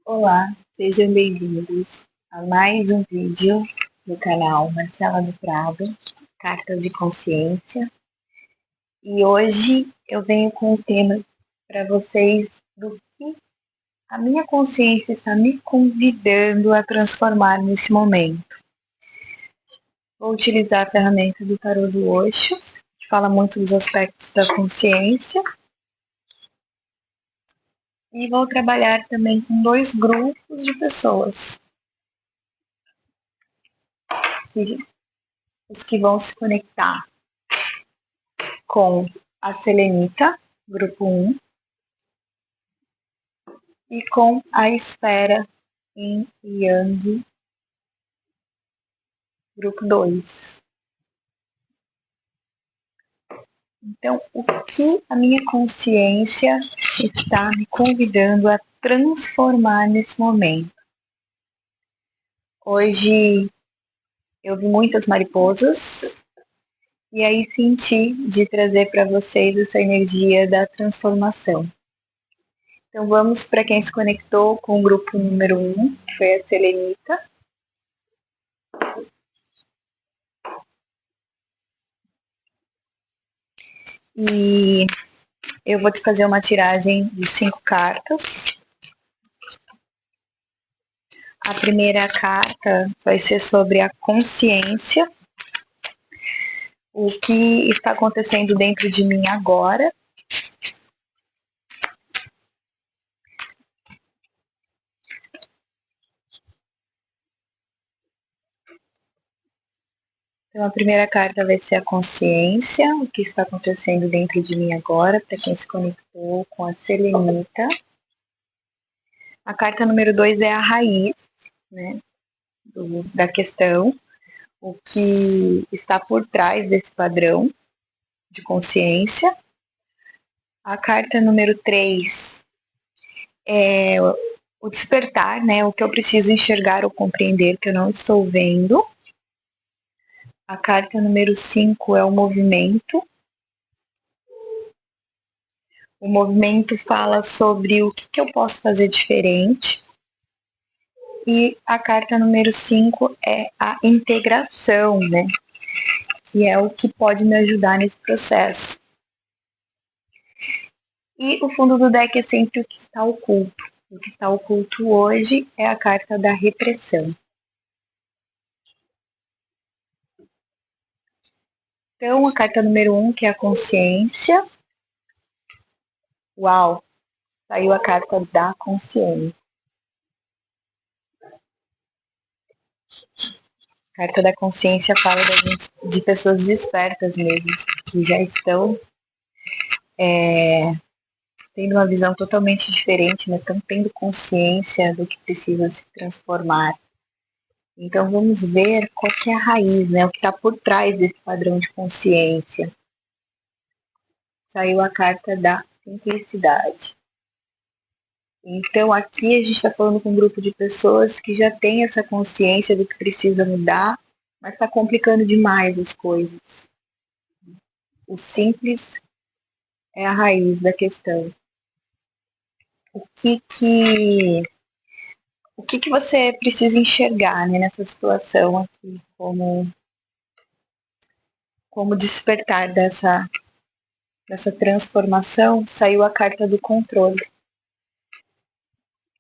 Olá, sejam bem-vindos a mais um vídeo do canal Marcela do Prado, Cartas de Consciência. E hoje eu venho com um tema para vocês do que a minha consciência está me convidando a transformar nesse momento. Vou utilizar a ferramenta do Tarô do Osho, que fala muito dos aspectos da consciência. E vou trabalhar também com dois grupos de pessoas. Os que vão se conectar com a Selenita, grupo 1, e com a Esfera em Yang, grupo 2. Então, o que a minha consciência está me convidando a transformar nesse momento? Hoje eu vi muitas mariposas e aí senti de trazer para vocês essa energia da transformação. Então vamos para quem se conectou com o grupo número 1, que foi a Selenita. E eu vou te fazer uma tiragem de 5 cartas. A primeira carta vai ser sobre a consciência, o que está acontecendo dentro de mim agora. Então, a primeira carta vai ser a consciência, o que está acontecendo dentro de mim agora, para quem se conectou com a Selenita. A carta número 2 é a raiz, né, da questão, o que está por trás desse padrão de consciência. A carta número 3 é o despertar, né, o que eu preciso enxergar ou compreender que eu não estou vendo. A carta número 5 é o movimento. O movimento fala sobre o que eu posso fazer diferente. E a carta número 5 é a integração, né? Que é o que pode me ajudar nesse processo. E o fundo do deck é sempre o que está oculto. O que está oculto hoje é a carta da repressão. Então, a carta número 1, que é a consciência. Uau! Saiu a carta da consciência. A carta da consciência fala da gente, de pessoas despertas mesmo, que já estão tendo uma visão totalmente diferente, né? Estão tendo consciência do que precisa se transformar. Então vamos ver qual que é a raiz, né? O que está por trás desse padrão de consciência. Saiu a carta da simplicidade. Então aqui a gente está falando com um grupo de pessoas que já tem essa consciência do que precisa mudar, mas está complicando demais as coisas. O simples é a raiz da questão. O que você precisa enxergar, né, nessa situação aqui, como despertar dessa transformação? Saiu a carta do controle.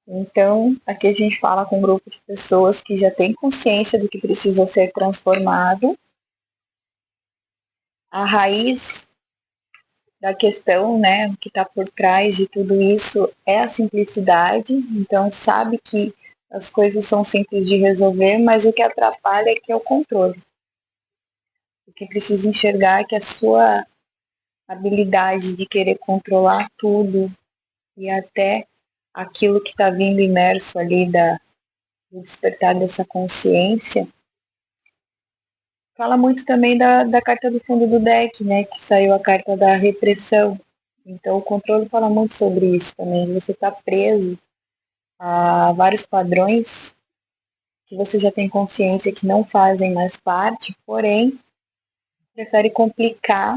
Então, aqui a gente fala com um grupo de pessoas que já tem consciência do que precisa ser transformado. A raiz da questão, né, o que está por trás de tudo isso é a simplicidade. Então, sabe que as coisas são simples de resolver, mas o que atrapalha é que é o controle. O que precisa enxergar é que a sua habilidade de querer controlar tudo e até aquilo que está vindo imerso ali do despertar dessa consciência, fala muito também da carta do fundo do deck, né, que saiu a carta da repressão. Então o controle fala muito sobre isso também, você está preso a vários padrões que você já tem consciência que não fazem mais parte, porém prefere complicar,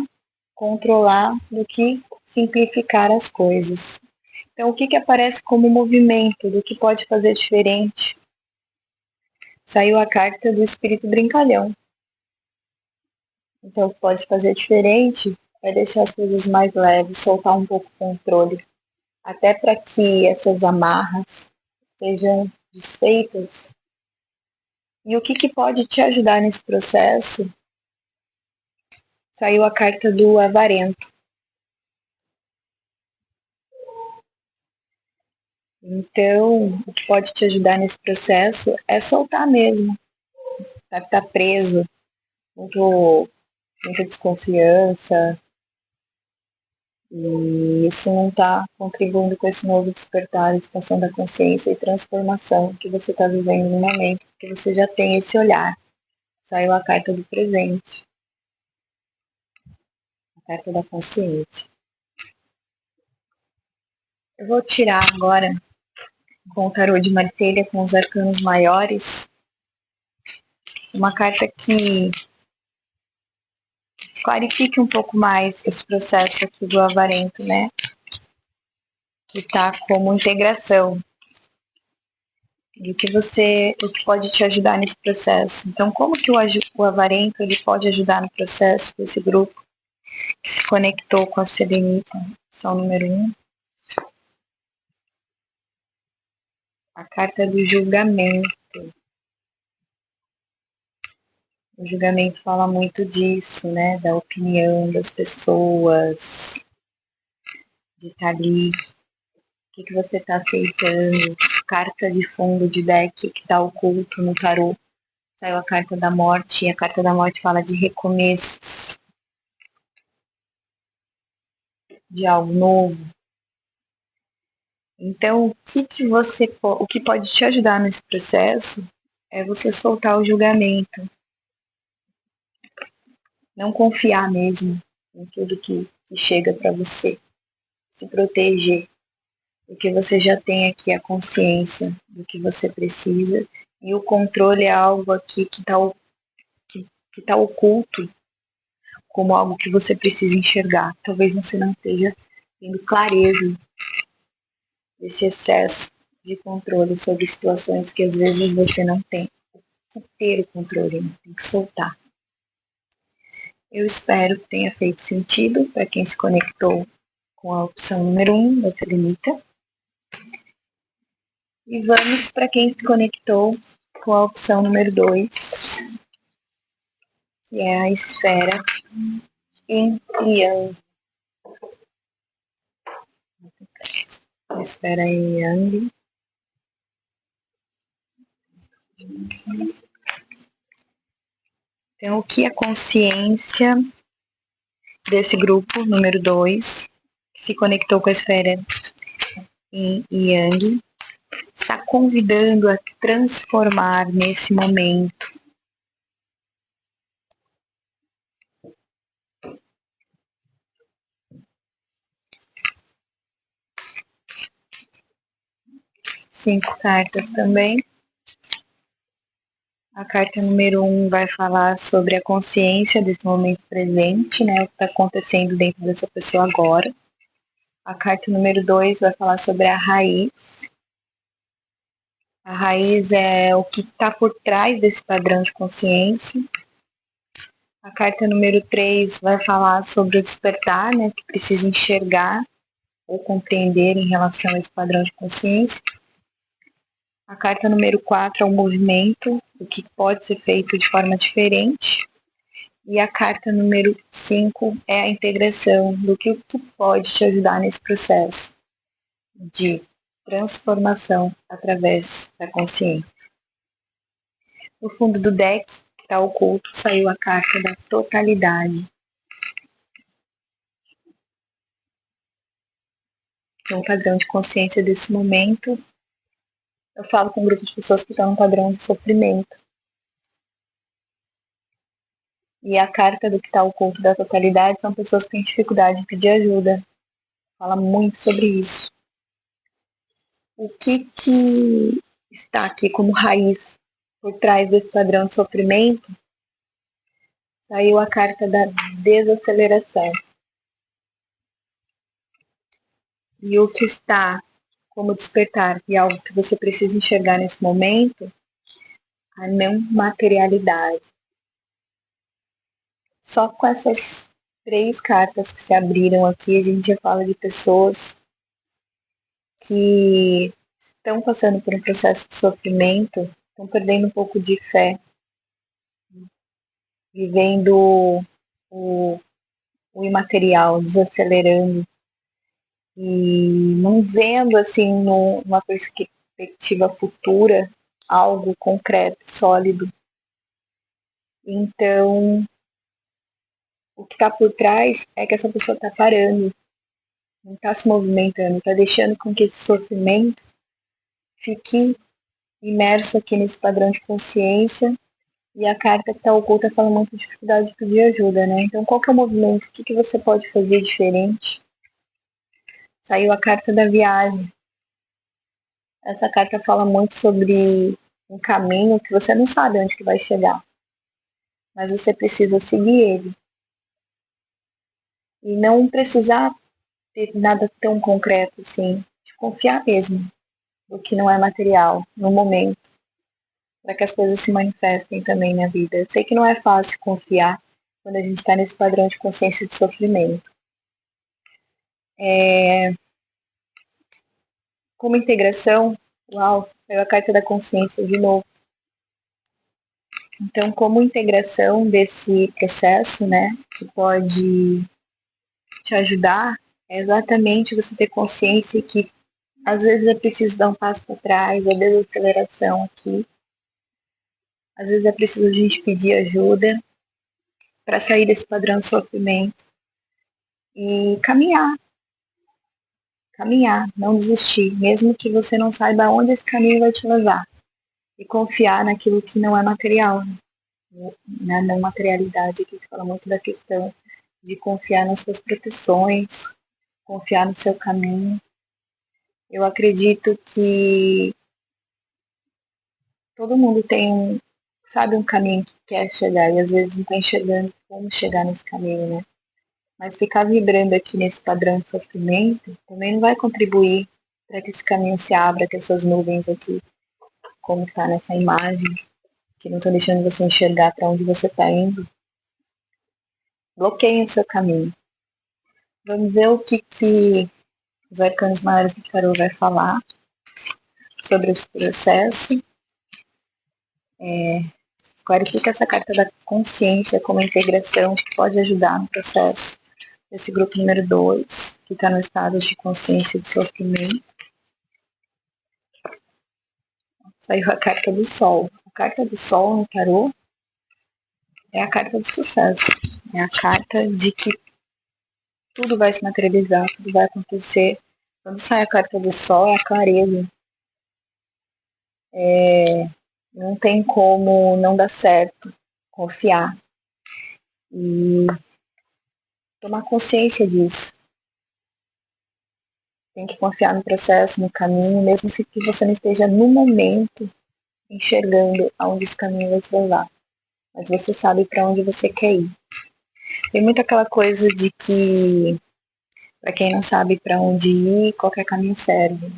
controlar do que simplificar as coisas. Então, o que que aparece como movimento, do que pode fazer diferente? Saiu a carta do espírito brincalhão. Então, o que pode fazer diferente é deixar as coisas mais leves, soltar um pouco o controle, até para que essas amarras sejam desfeitas. E o que que pode te ajudar nesse processo? Saiu a carta do avarento. Então, o que pode te ajudar nesse processo é soltar mesmo, para estar preso, muita desconfiança, e isso não está contribuindo com esse novo despertar, expansão da consciência e transformação que você está vivendo no momento, porque você já tem esse olhar. Saiu a carta do presente, a carta da consciência. Eu vou tirar agora, com o tarô de Marselha, com os arcanos maiores, uma carta que clarifique um pouco mais esse processo aqui do avarento, né? Que está como integração o que pode te ajudar nesse processo. Então, como que o avarento ele pode ajudar no processo desse grupo que se conectou com a selenita, opção número 1? A carta do julgamento. O julgamento fala muito disso, né? Da opinião das pessoas, de estar ali, o que você está aceitando. Carta de fundo de deck que está oculto no tarô. Saiu a carta da morte, e a carta da morte fala de recomeços, de algo novo. Então, o que pode te ajudar nesse processo é você soltar o julgamento, não confiar mesmo em tudo que chega para você, se proteger, porque você já tem aqui a consciência do que você precisa e o controle é algo aqui que tá oculto como algo que você precisa enxergar. Talvez você não esteja tendo clareza desse excesso de controle sobre situações que às vezes você não tem que ter o controle, tem que soltar. Eu espero que tenha feito sentido para quem se conectou com a opção número 1 da Selenita. E vamos para quem se conectou com a opção número 2, que é a esfera em triângulo. A esfera em Yang. Então, o que a consciência desse grupo, número 2, que se conectou com a esfera em Yang, está convidando a transformar nesse momento? Cinco cartas também. A carta número 1 vai falar sobre a consciência desse momento presente, né? O que está acontecendo dentro dessa pessoa agora. A carta número 2 vai falar sobre a raiz. A raiz é o que está por trás desse padrão de consciência. A carta número 3 vai falar sobre o despertar, né? Que precisa enxergar ou compreender em relação a esse padrão de consciência. A carta número 4 é o movimento, o que pode ser feito de forma diferente. E a carta número 5 é a integração do que pode te ajudar nesse processo de transformação através da consciência. No fundo do deck, que está oculto, saiu a carta da totalidade. Então, o padrão de consciência desse momento, eu falo com um grupo de pessoas que estão no padrão de sofrimento. E a carta do que está oculto da totalidade são pessoas que têm dificuldade de pedir ajuda. Fala muito sobre isso. O que está aqui como raiz por trás desse padrão de sofrimento? Saiu a carta da desaceleração. E o que está como despertar e algo que você precisa enxergar nesse momento, a não materialidade. Só com essas 3 cartas que se abriram aqui, a gente já fala de pessoas que estão passando por um processo de sofrimento, estão perdendo um pouco de fé, vivendo o, o imaterial, desacelerando e não vendo assim numa perspectiva futura algo concreto, sólido. Então, o que está por trás é que essa pessoa está parando, não está se movimentando, está deixando com que esse sofrimento fique imerso aqui nesse padrão de consciência. E a carta que está oculta fala muito de dificuldade de pedir ajuda, né? Então, qual que é o movimento? O que você pode fazer diferente? Saiu a carta da viagem. Essa carta fala muito sobre um caminho que você não sabe onde que vai chegar, mas você precisa seguir ele. E não precisar ter nada tão concreto assim, de confiar mesmo no que não é material, no momento, para que as coisas se manifestem também na vida. Eu sei que não é fácil confiar quando a gente está nesse padrão de consciência de sofrimento. Como integração, uau, saiu a carta da consciência de novo. Então, como integração desse processo, né, que pode te ajudar, é exatamente você ter consciência que às vezes é preciso dar um passo para trás, a desaceleração aqui. Às vezes é preciso a gente pedir ajuda para sair desse padrão de sofrimento e caminhar, não desistir, mesmo que você não saiba onde esse caminho vai te levar. E confiar naquilo que não é material, na não materialidade, aqui que fala muito da questão de confiar nas suas proteções, confiar no seu caminho. Eu acredito que todo mundo tem, sabe, um caminho que quer chegar e às vezes não está enxergando como chegar nesse caminho, né? Mas ficar vibrando aqui nesse padrão de sofrimento também não vai contribuir para que esse caminho se abra, que essas nuvens aqui, como está nessa imagem, que não estão deixando você enxergar para onde você está indo, bloqueiem o seu caminho. Vamos ver o que os arcanos maiores do tarô vai falar sobre esse processo. Clarifica essa carta da consciência como integração que pode ajudar no processo desse grupo número 2, que está no estado de consciência de sofrimento. Saiu a carta do Sol. A carta do Sol no tarô é a carta do sucesso. É a carta de que tudo vai se materializar, tudo vai acontecer. Quando sai a carta do Sol, é a clareza. Não tem como não dar certo. Confiar. E tomar consciência disso. Tem que confiar no processo, no caminho, mesmo que você não esteja no momento enxergando aonde esse caminho vai te levar. Mas você sabe para onde você quer ir. Tem muito aquela coisa de que, para quem não sabe para onde ir, qualquer caminho serve.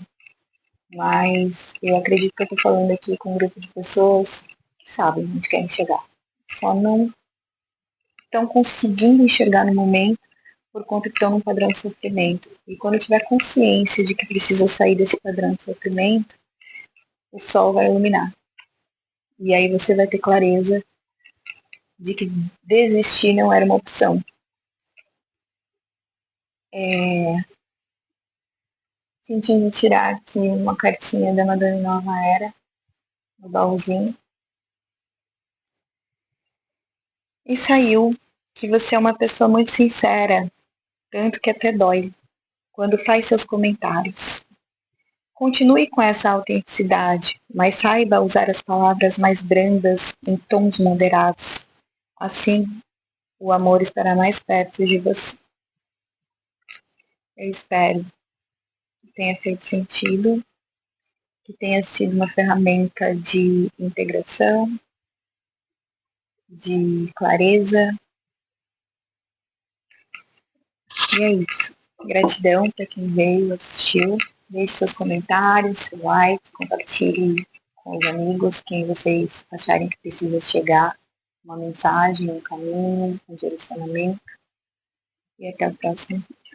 Mas eu acredito que eu estou falando aqui com um grupo de pessoas que sabem onde querem chegar. Só não estão conseguindo enxergar no momento por conta que estão num padrão de sofrimento. E quando tiver consciência de que precisa sair desse padrão de sofrimento, o sol vai iluminar. E aí você vai ter clareza de que desistir não era uma opção. Senti tirar aqui uma cartinha da Madame Nova Era, no baúzinho. E saiu que você é uma pessoa muito sincera, tanto que até dói, quando faz seus comentários. Continue com essa autenticidade, mas saiba usar as palavras mais brandas em tons moderados. Assim, o amor estará mais perto de você. Eu espero que tenha feito sentido, que tenha sido uma ferramenta de integração, de clareza. E é isso. Gratidão para quem veio, assistiu. Deixe seus comentários, seu like, compartilhe com os amigos, quem vocês acharem que precisa chegar, uma mensagem, um caminho, um direcionamento. E até o próximo vídeo.